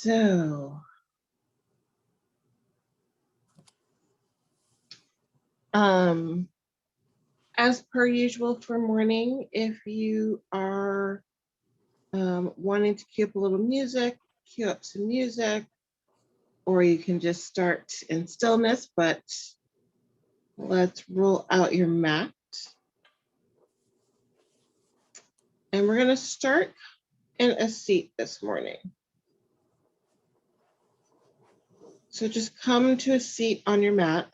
So, as per usual for morning, if you are wanting to cue up a little music, cue up some music, or you can just start in stillness, but let's roll out your mat. And we're going to start in a seat this morning. So just come to a seat on your mat.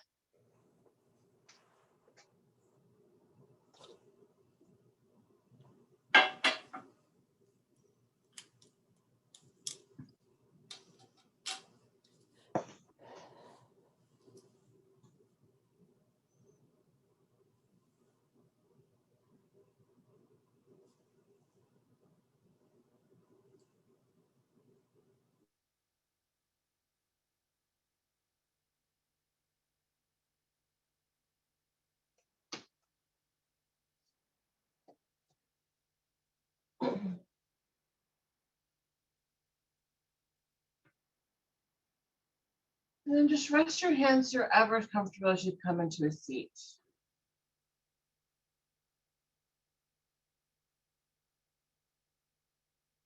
And then just rest your hands wherever is comfortable as you come into a seat.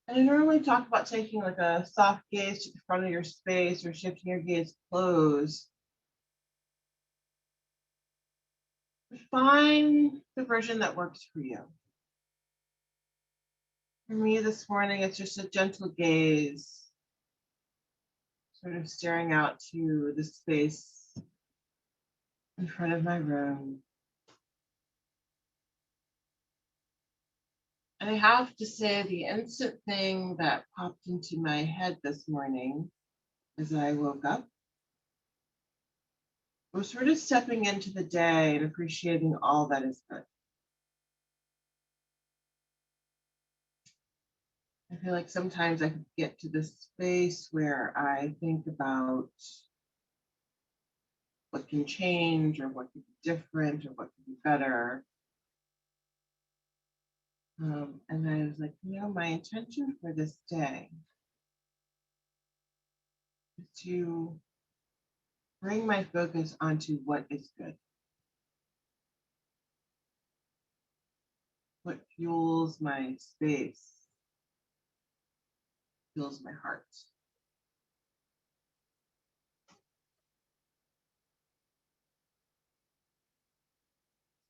And I normally talk about taking like a soft gaze to the front of your space or shifting your gaze close. Find the version that works for you. For me this morning, it's just a gentle gaze, sort of staring out to the space in front of my room. And I have to say, the instant thing that popped into my head this morning as I woke up was sort of stepping into the day and appreciating all that is good. I feel like sometimes I could get to this space where I think about what can change or what could be different or what could be better. And I was like, my intention for this day is to bring my focus onto what is good, what fuels my space, fuels my heart.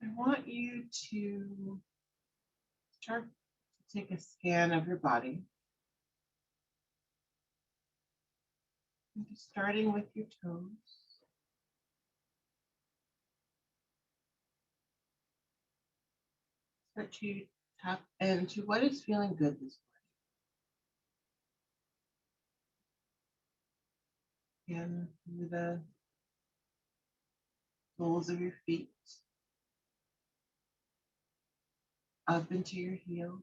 I want you to start to take a scan of your body, starting with your toes. Start to tap into what is feeling good this morning. Again, through the soles of your feet, up into your heels,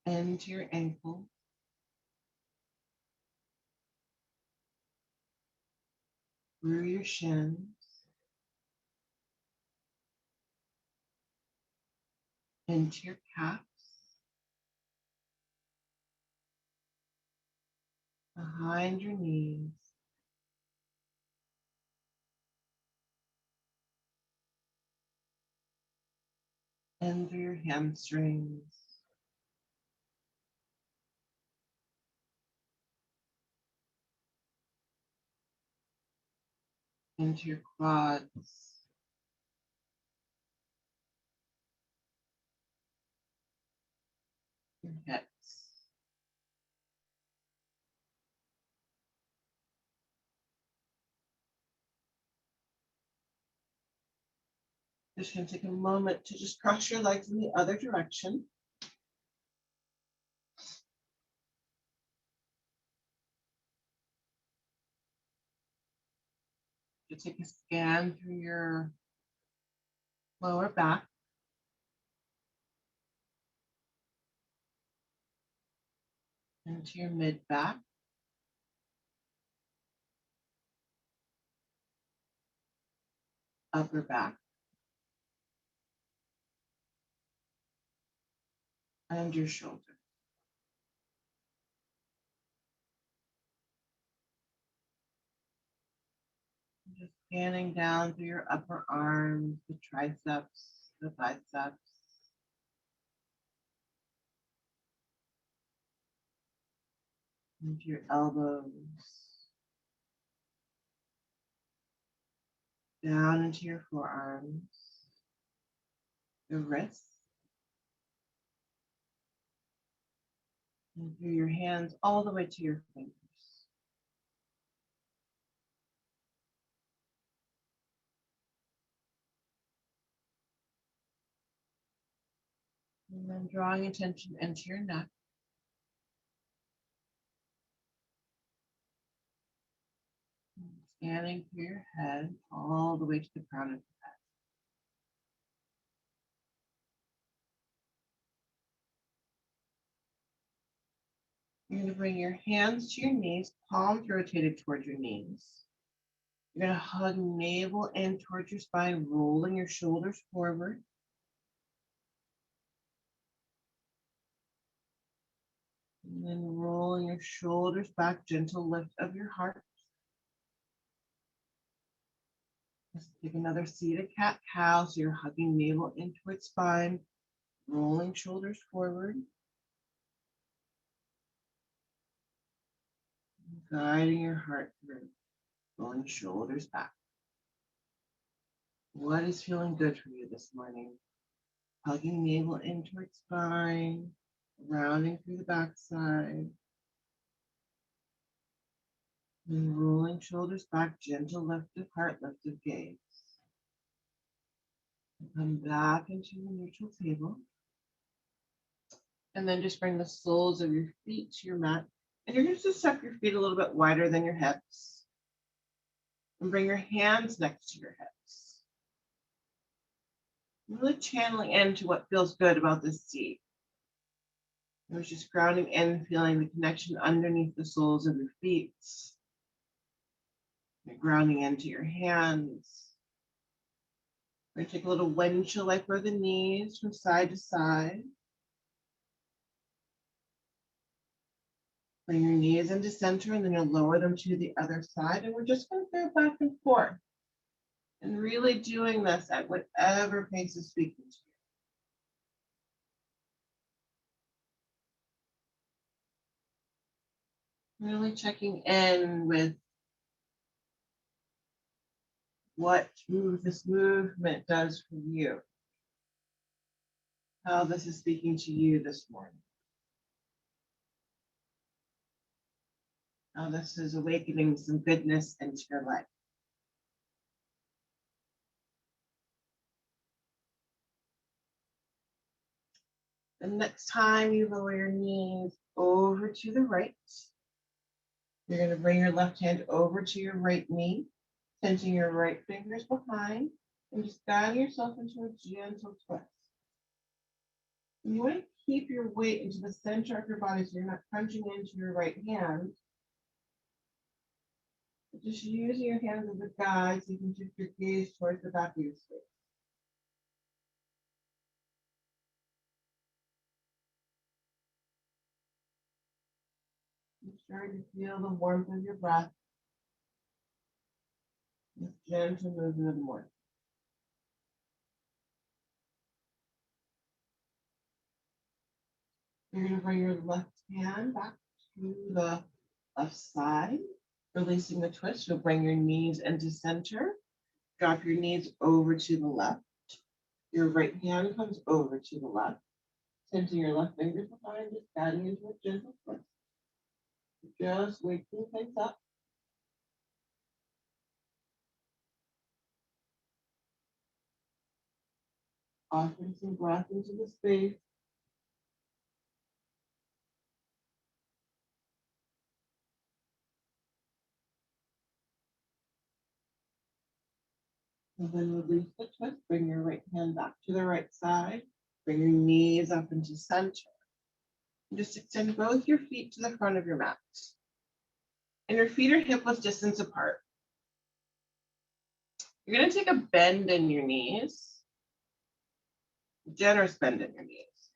into your ankles, through your shins, into your calves, behind your knees, and through your hamstrings, into your quads, your hips. Just going to take a moment to just cross your legs in the other direction. You take a scan through your lower back, into your mid back, upper back, and your shoulders. Just scanning down through your upper arms, the triceps, the biceps, into your elbows, down into your forearms, the wrists, and through your hands all the way to your fingers. And then drawing attention into your neck. Scanning through your head all the way to the crown of your head. You're going to bring your hands to your knees, palms rotated towards your knees. You're going to hug navel in towards your spine, rolling your shoulders forward. And then rolling your shoulders back, gentle lift of your heart. Let's take another seated cat-cow. So you're hugging navel in towards spine, rolling shoulders forward. Guiding your heart through, rolling shoulders back. What is feeling good for you this morning? Hugging navel in towards spine, rounding through the backside. And rolling shoulders back, gentle lift of heart, lift of gaze. And come back into your neutral table. And then just bring the soles of your feet to your mat. And you're going to step your feet a little bit wider than your hips. And bring your hands next to your hips. Really channeling into what feels good about this seat. It was just grounding in, feeling the connection underneath the soles of your feet. You're grounding into your hands. We're going to take a little wind chill like for the knees from side to side. Bring your knees into center and then you'll lower them to the other side. And we're just going to go back and forth. And really doing this at whatever pace is speaking to you. Really checking in with what this movement does for you. How this is speaking to you this morning. How this is awakening some goodness into your life. The next time you lower your knees over to the right, you're going to bring your left hand over to your right knee, tenting your right fingers behind, and just guiding yourself into a gentle twist. And you want to keep your weight into the center of your body so you're not crunching into your right hand. But just using your hands as a guide so you can shift your gaze towards the back of your space. You're starting to feel the warmth of your breath. This gentle movement of the morning. You're going to bring your left hand back to the left side, releasing the twist. You'll bring your knees into center. Drop your knees over to the left. Your right hand comes over to the left. Tenting your left fingers behind, just guiding into a gentle twist. Just waking things up. Offering some breath into the space. And then release the twist. Bring your right hand back to the right side. Bring your knees up into center. And just extend both your feet to the front of your mat. And your feet are hip width distance apart. You're going to take a bend in your knees. Generous bend in your knees.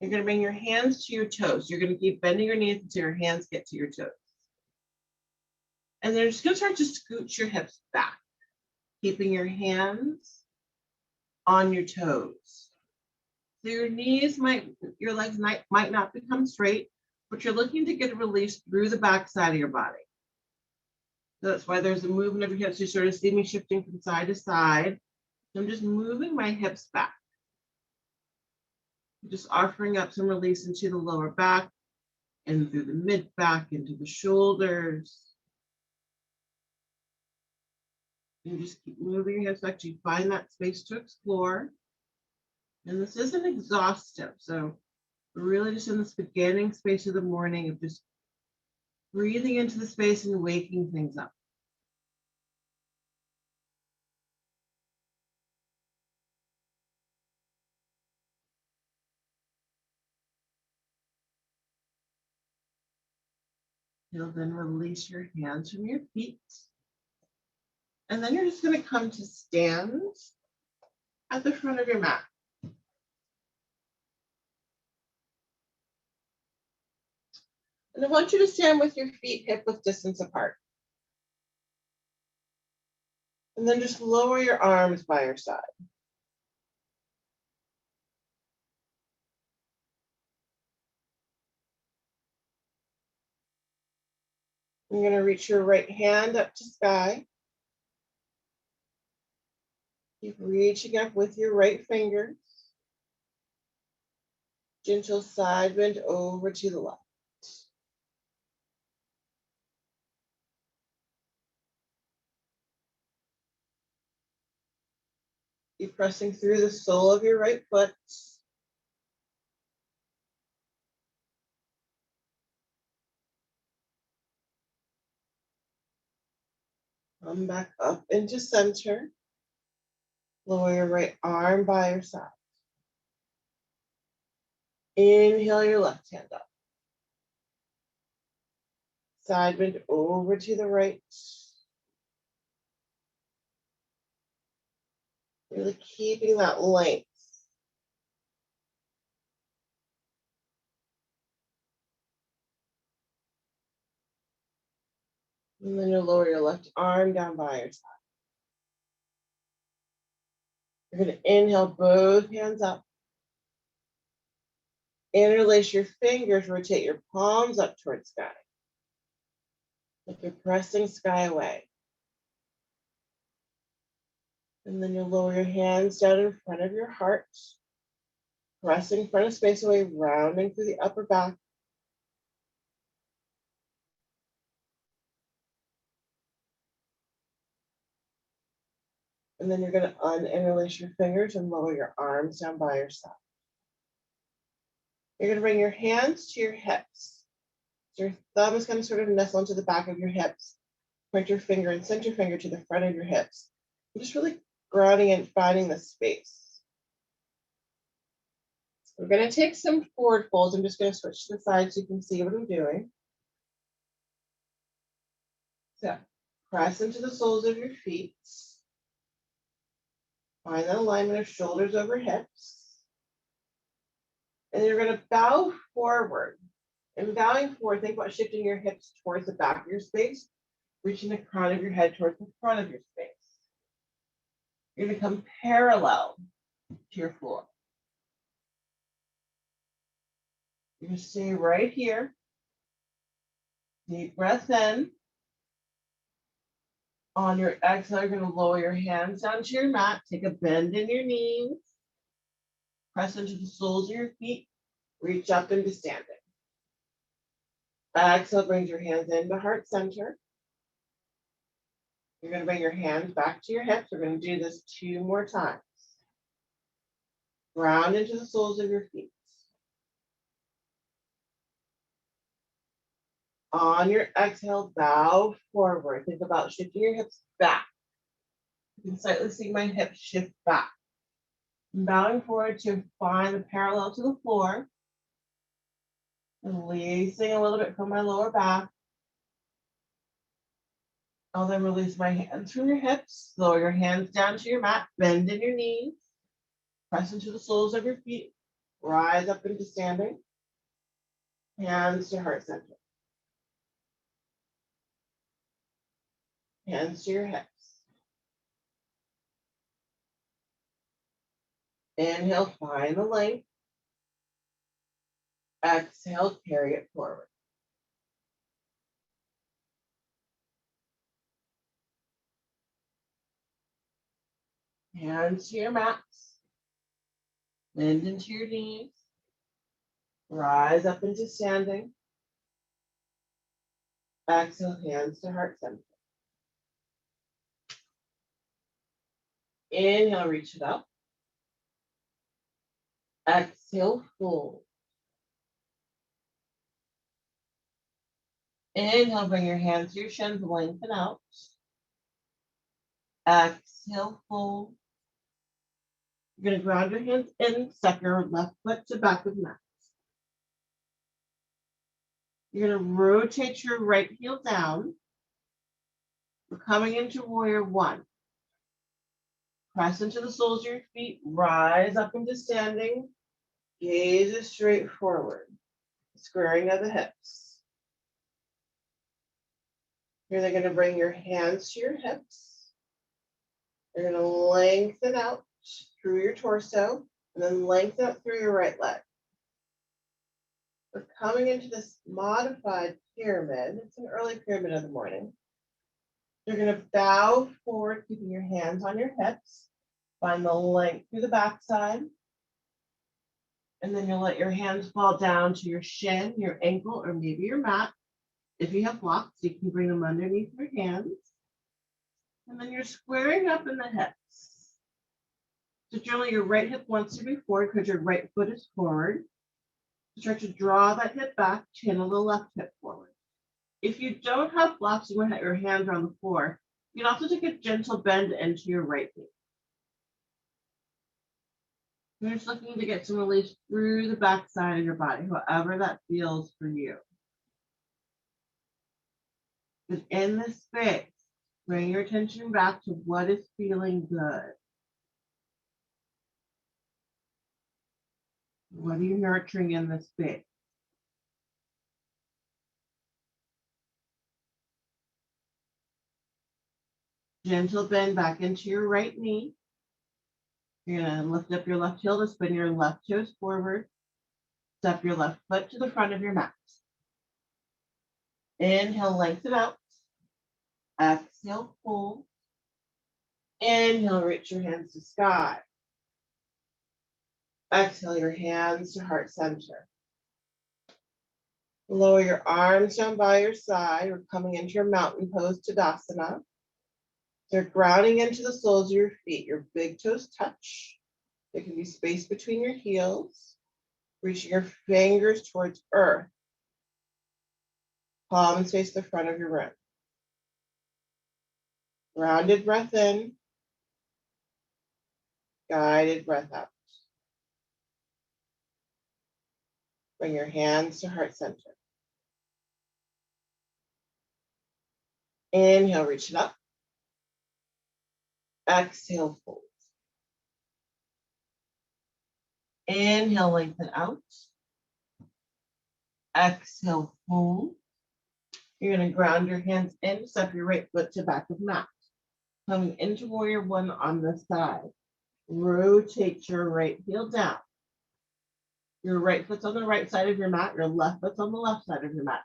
You're going to bring your hands to your toes. You're going to keep bending your knees until your hands get to your toes. And then you're just going to start to scooch your hips back, keeping your hands on your toes. So your your legs might not become straight, but you're looking to get a release through the back side of your body. So that's why there's a movement of your hips. You sort of see me shifting from side to side. I'm just moving my hips back. Just offering up some release into the lower back and through the mid back into the shoulders. You just keep moving your hips back till you find that space to explore. And this isn't exhaustive. So we're really just in this beginning space of the morning of just breathing into the space and waking things up. You'll then release your hands from your feet. And then you're just going to come to stand at the front of your mat. And I want you to stand with your feet hip width distance apart. And then just lower your arms by your side. You're going to reach your right hand up to sky. Keep reaching up with your right fingers. Gentle side bend over to the left. Keep pressing through the sole of your right foot. Come back up into center. Lower your right arm by your side. Inhale your left hand up. Side bend over to the right. Really keeping that length. And then you'll lower your left arm down by your side. You're going to inhale both hands up. Interlace your fingers, rotate your palms up towards sky. Like you're pressing sky away. And then you'll lower your hands down in front of your heart. Pressing front of space away, rounding through the upper back. And then you're going to uninterlace your fingers and lower your arms down by your side. You're going to bring your hands to your hips. So your thumb is going to sort of nestle into the back of your hips. Point your finger and center finger to the front of your hips. I'm just really grounding and finding the space. We're going to take some forward folds. I'm just going to switch to the side so you can see what I'm doing. So press into the soles of your feet. Find that alignment of shoulders over hips. And you're going to bow forward. And bowing forward, think about shifting your hips towards the back of your space, reaching the crown of your head towards the front of your space. You're going to come parallel to your floor. You're going to stay right here. Deep breath in. On your exhale, you're going to lower your hands down to your mat. Take a bend in your knees. Press into the soles of your feet. Reach up into standing. Exhale brings your hands into heart center. You're going to bring your hands back to your hips. We're going to do this 2 more times. Ground into the soles of your feet. On your exhale, bow forward. Think about shifting your hips back. You can slightly see my hips shift back. I'm bowing forward to find the parallel to the floor. Releasing a little bit from my lower back. I'll then release my hands from your hips. Lower your hands down to your mat. Bend in your knees. Press into the soles of your feet. Rise up into standing. Hands to heart center. Hands to your hips. Inhale, find the length. Exhale, carry it forward. Hands to your mats. Bend into your knees. Rise up into standing. Exhale, hands to heart center. Inhale, reach it up. Exhale, fold. Inhale, bring your hands to your shins, lengthen out. Exhale, fold. You're going to ground your hands in, step your left foot to back of mat. You're going to rotate your right heel down. We're coming into warrior one. Press into the soles of your feet, rise up into standing, gaze is straight forward, squaring of the hips. You're then going to bring your hands to your hips. You're going to lengthen out through your torso and then lengthen out through your right leg. We're coming into this modified pyramid. It's an early pyramid of the morning. You're going to bow forward, keeping your hands on your hips. Find the length through the backside. And then you'll let your hands fall down to your shin, your ankle, or maybe your mat. If you have blocks, you can bring them underneath your hands. And then you're squaring up in the hips. So generally your right hip wants to be forward because your right foot is forward. Start to draw that hip back, channel the left hip forward. If you don't have blocks, you want to have your hands on the floor. You can also take a gentle bend into your right knee. You're just looking to get some release through the back side of your body, however that feels for you. Because in this space, bring your attention back to what is feeling good. What are you nurturing in this space? Gentle bend back into your right knee. You're going to lift up your left heel to spin your left toes forward. Step your left foot to the front of your mat. Inhale, lengthen out. Exhale, fold. Inhale, reach your hands to sky. Exhale your hands to heart center. Lower your arms down by your side. We're coming into your mountain pose, Tadasana. They're grounding into the soles of your feet. Your big toes touch. There can be space between your heels. Reaching your fingers towards earth. Palms face the front of your room. Grounded breath in. Guided breath out. Bring your hands to heart center. Inhale, reach it up. Exhale, fold. Inhale, lengthen out. Exhale, fold. You're going to ground your hands in, step your right foot to back of mat. Coming into warrior one on the side. Rotate your right heel down. Your right foot's on the right side of your mat. Your left foot's on the left side of your mat.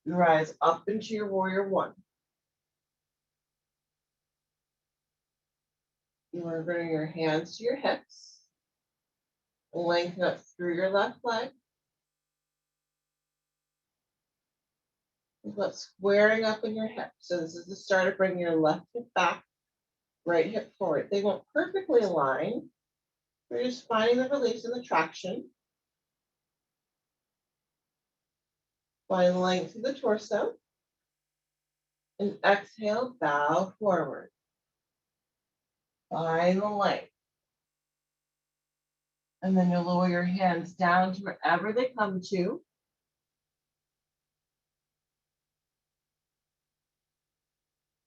You rise up into your warrior one. You want to bring your hands to your hips. Lengthen up through your left leg. But squaring up in your hips. So this is the start of bringing your left hip back, right hip forward. They won't perfectly align. We're just finding the release and the traction. Find length through the torso. And exhale, bow forward. Find the length. And then you'll lower your hands down to wherever they come to.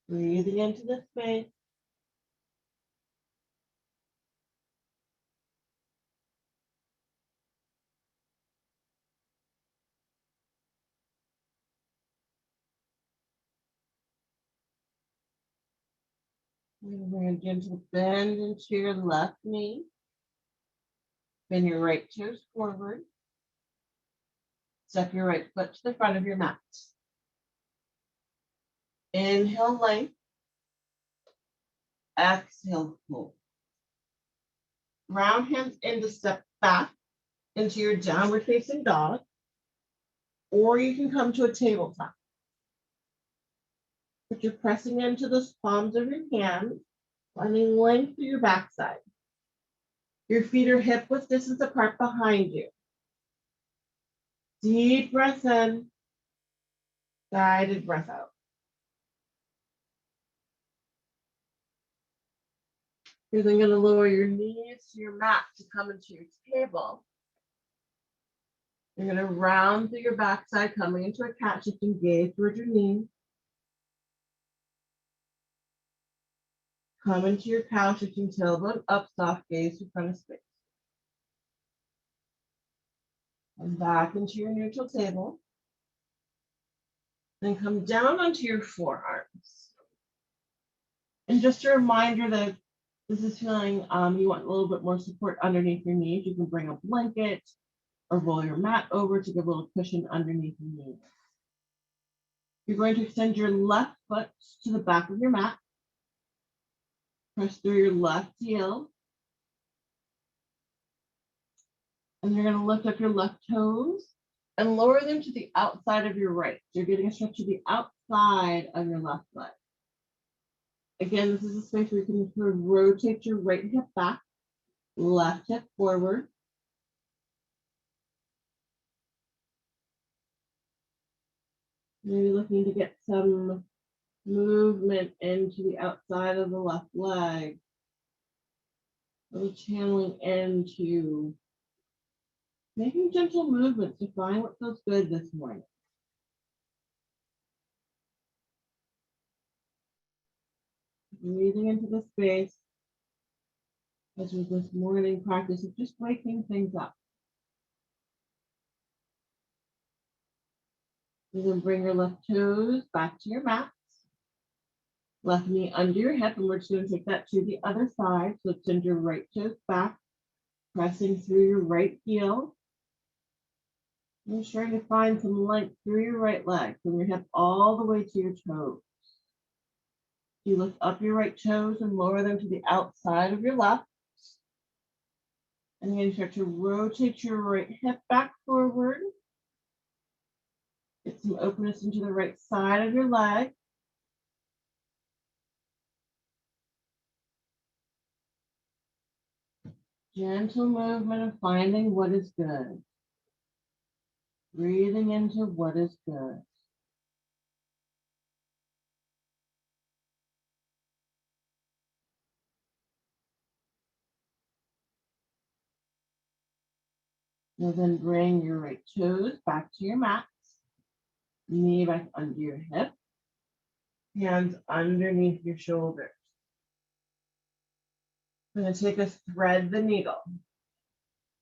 Breathing into the space. Bring a gentle bend into your left knee. Bend your right toes forward. Step your right foot to the front of your mat. Inhale, length. Exhale, fold. Round hands in to step back into your downward facing dog, or you can come to a tabletop. But you're pressing into the palms of your hands, finding length through your backside. Your feet are hip width distance apart behind you. Deep breath in, guided breath out. You're then going to lower your knees to your mat to come into your table. You're going to round through your backside, coming into a cat shift and gaze towards your knees. Come into your cow shifting tailbone up, soft gaze to front of space. And back into your neutral table. Then come down onto your forearms. And just a reminder that this is feeling you want a little bit more support underneath your knees. You can bring a blanket or roll your mat over to give a little cushion underneath your knees. You're going to extend your left foot to the back of your mat. Press through your left heel. And you're going to lift up your left toes and lower them to the outside of your right. So you're getting a stretch to the outside of your left leg. Again, this is a space where you can sort of rotate your right hip back, left hip forward. Maybe looking to get some movement into the outside of the left leg. Really channeling into making gentle movements to find what feels good this morning. Breathing into the space as with this morning practice of just waking things up. You then bring your left toes back to your mat. Left knee under your hip, and we're just going to take that to the other side. So extend your right toes back, pressing through your right heel. And trying to find some length through your right leg, from your hip all the way to your toes. You lift up your right toes and lower them to the outside of your left. And then you start to rotate your right hip back forward. Get some openness into the right side of your leg. Gentle movement of finding what is good. Breathing into what is good. You'll then bring your right toes back to your mat. Knee back under your hip. Hands underneath your shoulders. I'm going to take us thread the needle.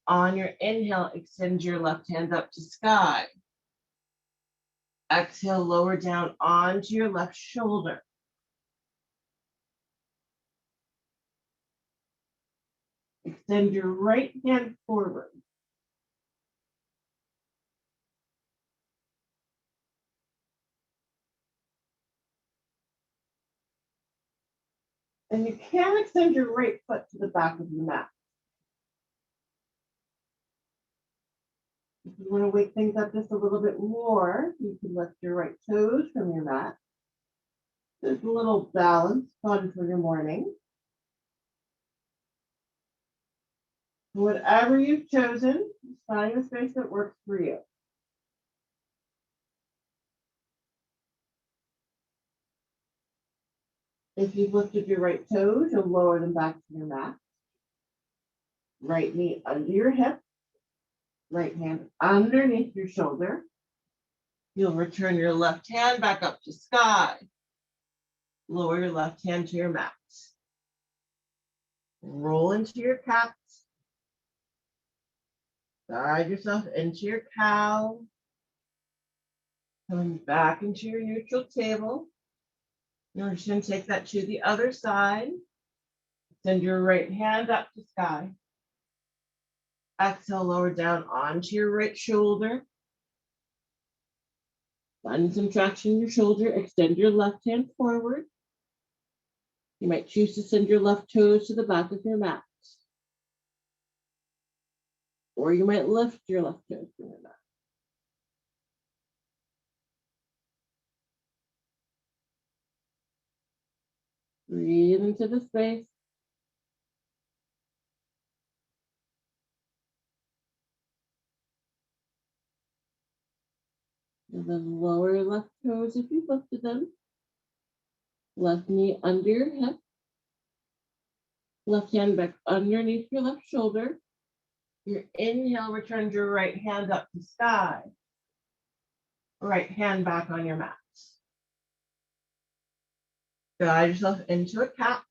On your inhale, extend your left hand up to sky. Exhale, lower down onto your left shoulder. Extend your right hand forward. And you can extend your right foot to the back of your mat. If you want to wake things up just a little bit more, you can lift your right toes from your mat. There's a little balance fun for your morning. Whatever you've chosen, find a space that works for you. If you've lifted your right toes, you'll lower them back to your mat. Right knee under your hip. Right hand underneath your shoulder. You'll return your left hand back up to sky. Lower your left hand to your mat. Roll into your cat. Guide yourself into your cow. Coming back into your neutral table. You're just going to take that to the other side. Send your right hand up to sky. Exhale, lower down onto your right shoulder. Find some traction in your shoulder. Extend your left hand forward. You might choose to send your left toes to the back of your mat. Or you might lift your left toes from your mat. Breathe into the space. And then lower your left toes if you've lifted them. Left knee under your hip. Left hand back underneath your left shoulder. Your inhale, return your right hand up to sky. Right hand back on your mat. Guide yourself into a cat.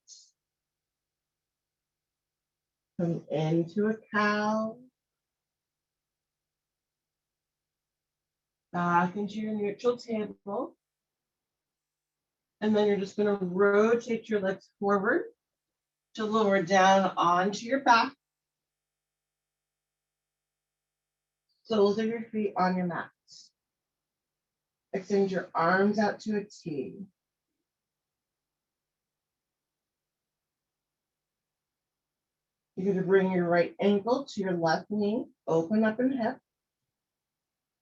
Come into a cow. Back into your neutral table. And then you're just going to rotate your legs forward to lower down onto your back. Soles of your feet on your mat. Extend your arms out to a T. You're going to bring your right ankle to your left knee, open up in hip.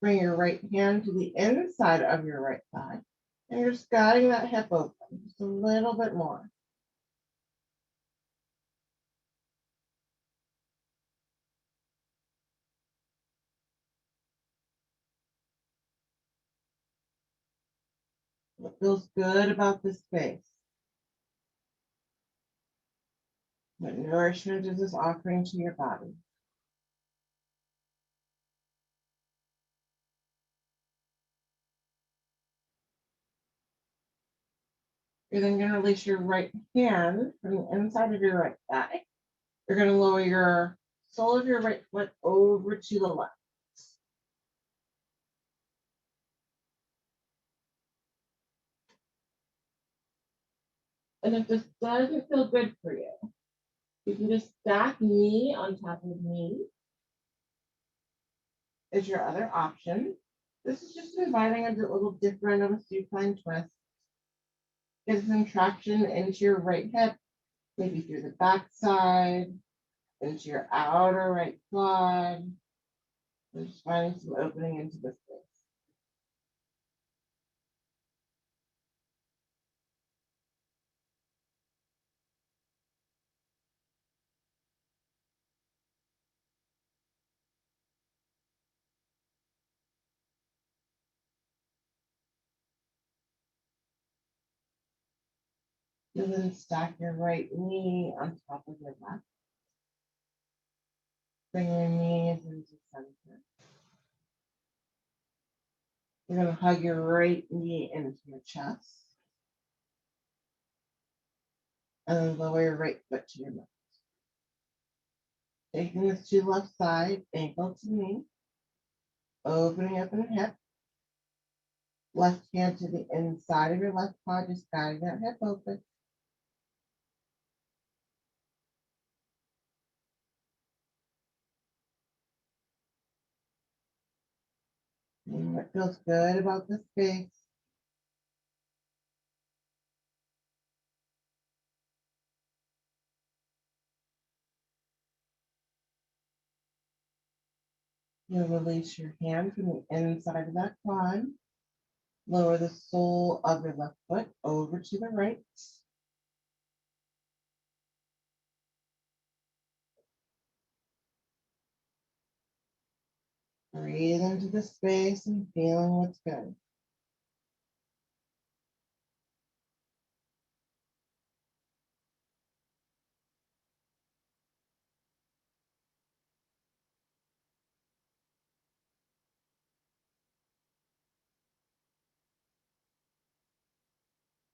Bring your right hand to the inside of your right thigh. And you're just guiding that hip open just a little bit more. What feels good about this space? What nourishment is this offering to your body? You're then going to release your right hand from the inside of your right thigh. You're going to lower your sole of your right foot over to the left. And if this doesn't feel good for you, you can just stack knee on top of knee is your other option. This is just inviting a little different of a supine twist. Get some traction into your right hip, maybe through the back side, into your outer right quad. We're just finding some opening into the space. And then stack your right knee on top of your left. Bring your knees into center. You're going to hug your right knee into your chest. And then lower your right foot to your mat. Taking this to the left side, ankle to knee. Opening up in the hip. Left hand to the inside of your left quad, just guiding that hip open. And what feels good about this space? You'll release your hand from the inside of that quad. Lower the sole of your left foot over to the right. Breathe into the space and feeling what's good.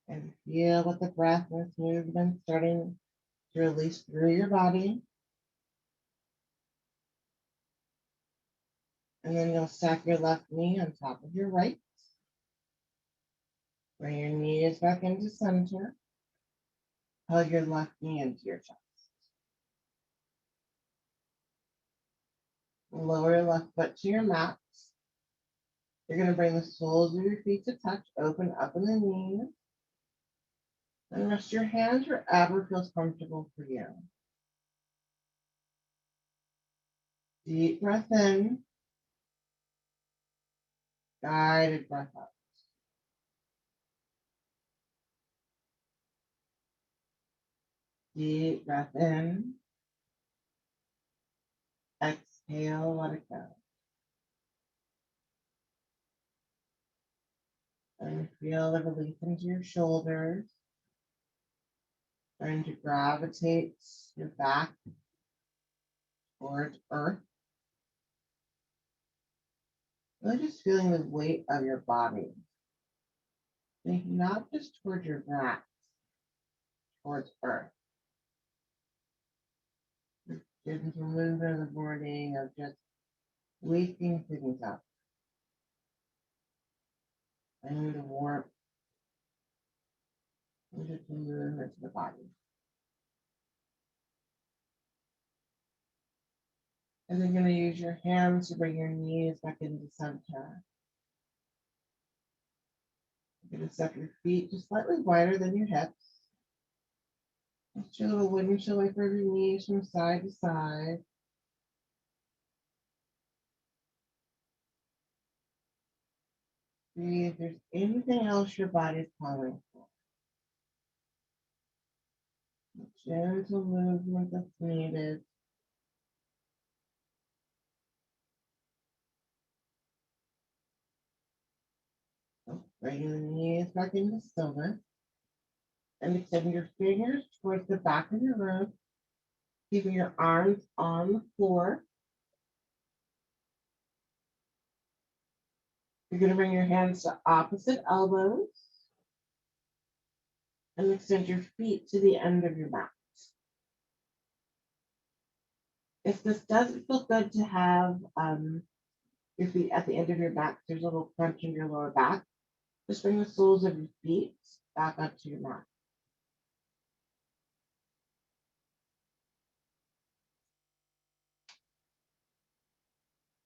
And feel what the breath and this movement starting to release through your body. And then you'll stack your left knee on top of your right. Bring your knees back into center. Hug your left knee into your chest. Lower your left foot to your mat. You're going to bring the soles of your feet to touch, open up in the knees, and rest your hands wherever feels comfortable for you. Deep breath in, guided breath out. Deep breath in, exhale, let it go. And feel the release into your shoulders. Starting to gravitate your back towards earth. Really just feeling the weight of your body. Thinking not just towards your back, towards earth. Getting some movement in the morning of just waking things up. Bringing the warmth into the movement to the body. And then you're going to use your hands to bring your knees back into center. You're going to step your feet just slightly wider than your hips. Just your little windshield wiper of your knees from side to side. See if there's anything else your body's calling for. A gentle movement that's needed. So bring the knees back into stillness. And extend your fingers towards the back of your room, keeping your arms on the floor. You're going to bring your hands to opposite elbows and extend your feet to the end of your mat. If this doesn't feel good to have your feet at the end of your back, there's a little crunch in your lower back. Just bring the soles of your feet back up to your mat.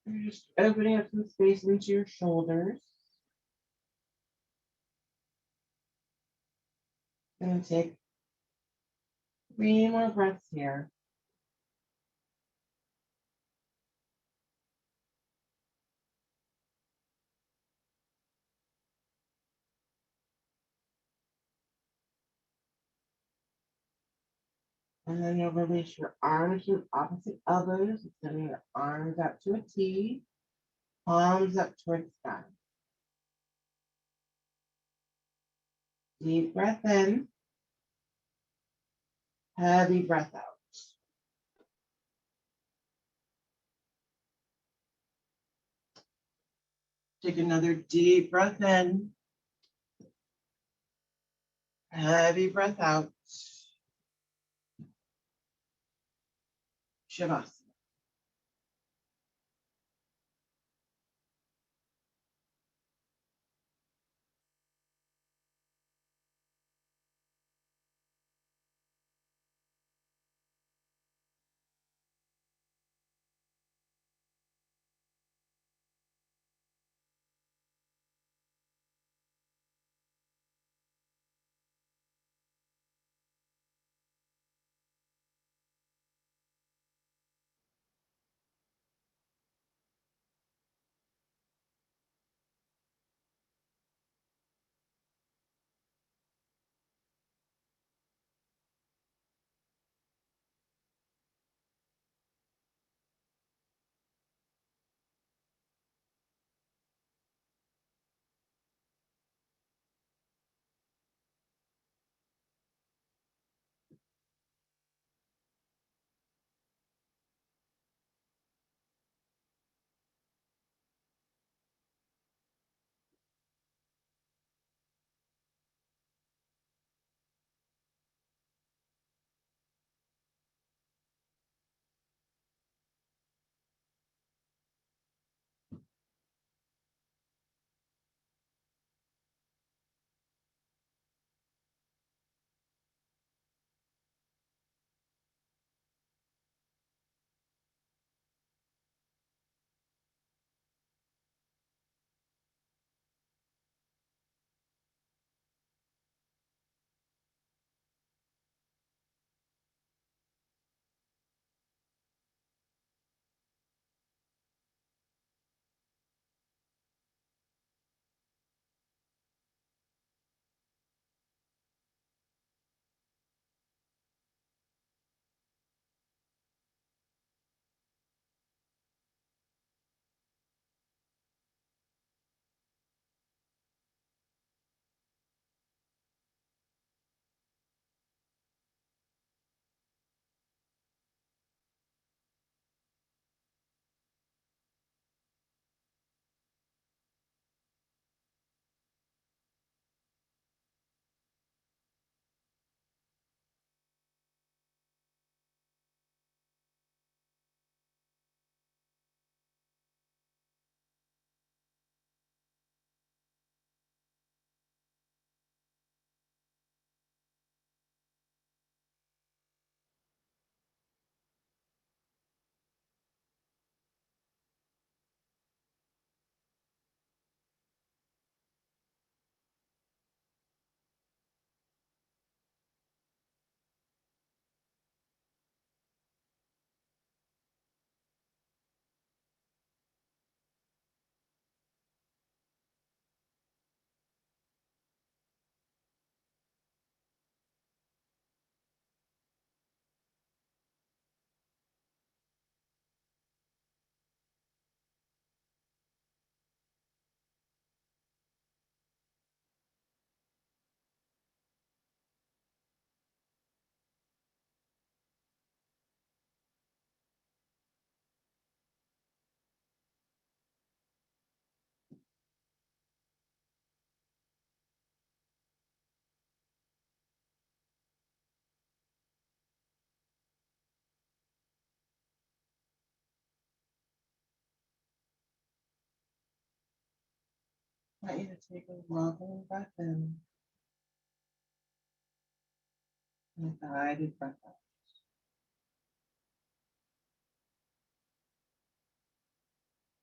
You're just opening up some space into your shoulders. Going to take 3 more breaths here. And then you'll release your arms to opposite elbows, extending your arms out to a T, palms up towards the sky. Deep breath in, heavy breath out. Take another deep breath in, heavy breath out. Shavasana. I want you to take a loving breath in and a guided breath out.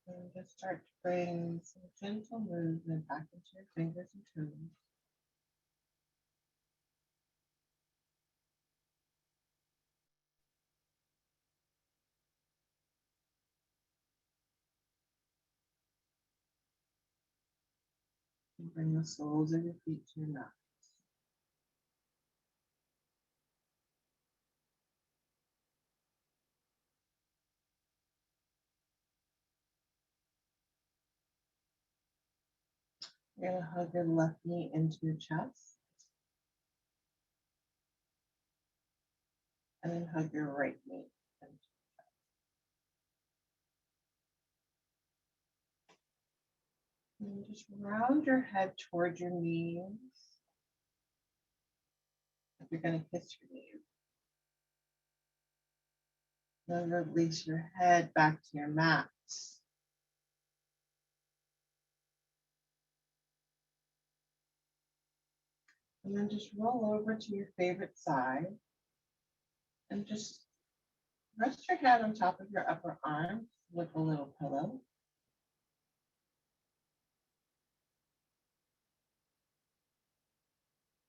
And just start to bring some gentle movement back into your fingers and toes. And bring the soles of your feet to your mat. You're going to hug your left knee into your chest. And then hug your right knee into. And just round your head towards your knees. Like you're going to kiss your knees. Then release your head back to your mat. And then just roll over to your favorite side. And just rest your head on top of your upper arm with a little pillow.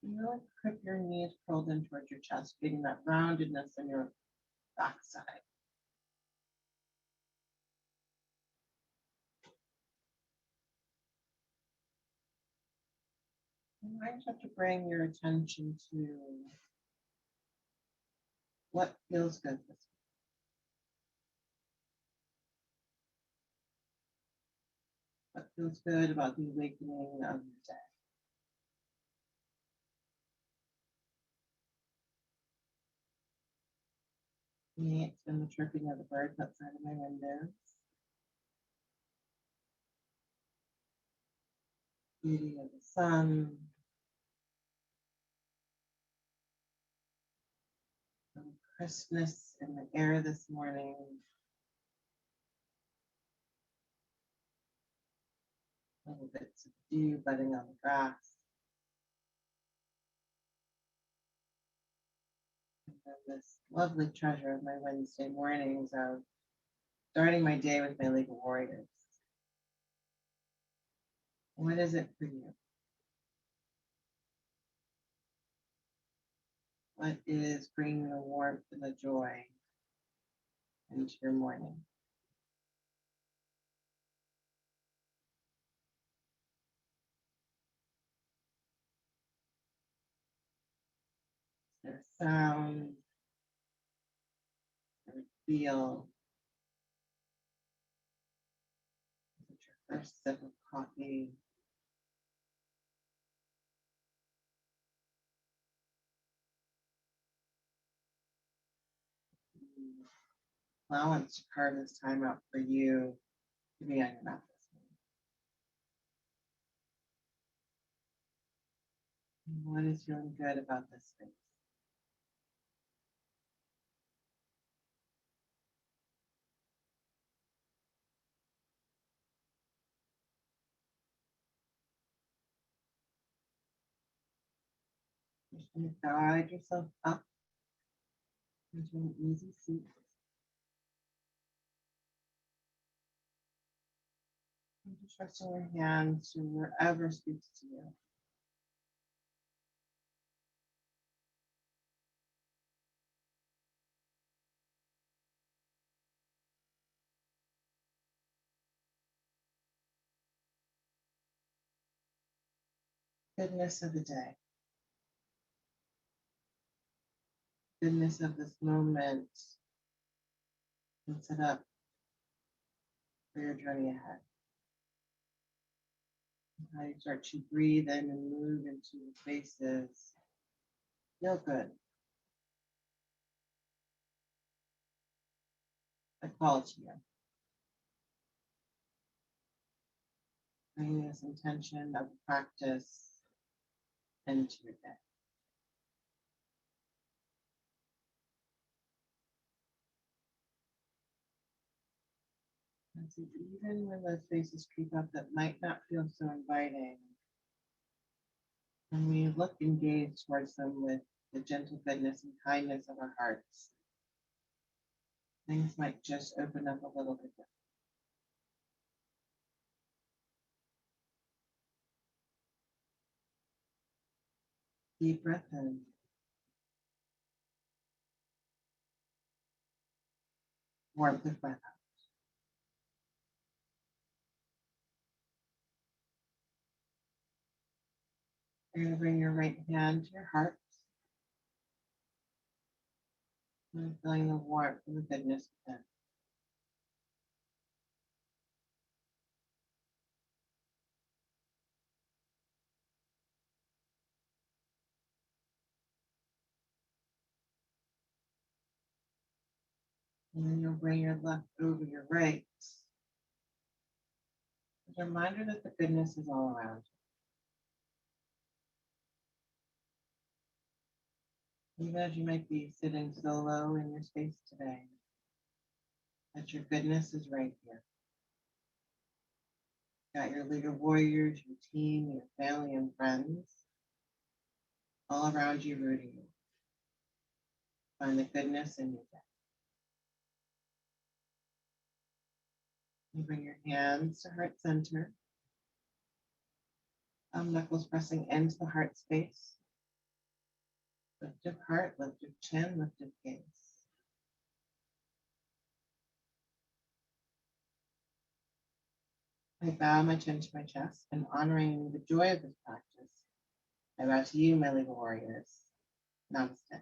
And really grip your knees curled in towards your chest, getting that roundedness in your backside. And I just have to bring your attention to what feels good this week. What feels good about the awakening of your day. For me, it's been the chirping of the birds outside of my windows. Beauty of the sun. Some crispness in the air this morning. Little bits of dew budding on the grass. And then this lovely treasure of my Wednesday mornings of starting my day with my League of Warriors. What is it for you? What is bringing the warmth and the joy into your morning? Is there a sound? Is there a feel? Is it your first sip of coffee? Allowance to carve this time out for you to be on your mat this morning. What is feeling good about this space? Just going to guide yourself up into an easy seat. And just resting your hands to wherever speaks to you. Goodness of the day. Goodness of this moment. And set up for your journey ahead. How you start to breathe in and move into your spaces. Feel good. I call to you. Bringing this intention of practice into your day. And so even when those faces creep up that might not feel so inviting, and we look and gaze towards them with the gentle goodness and kindness of our hearts, things might just open up a little bit. Deep breath in, warmth of breath out. You're going to bring your right hand to your heart and feeling the warmth and the goodness within. And then you'll bring your left over your right. As a reminder that the goodness is all around you. Even as you might be sitting solo in your space today, that your goodness is right here. Got your leader warriors, your team, your family and friends all around you rooting you. Find the goodness in your day. You bring your hands to heart center. Knuckles pressing into the heart space. Lift your heart, lift your chin, lift your gaze. I bow my chin to my chest and honoring the joy of this practice. I bow to you, my legal warriors. Namaste.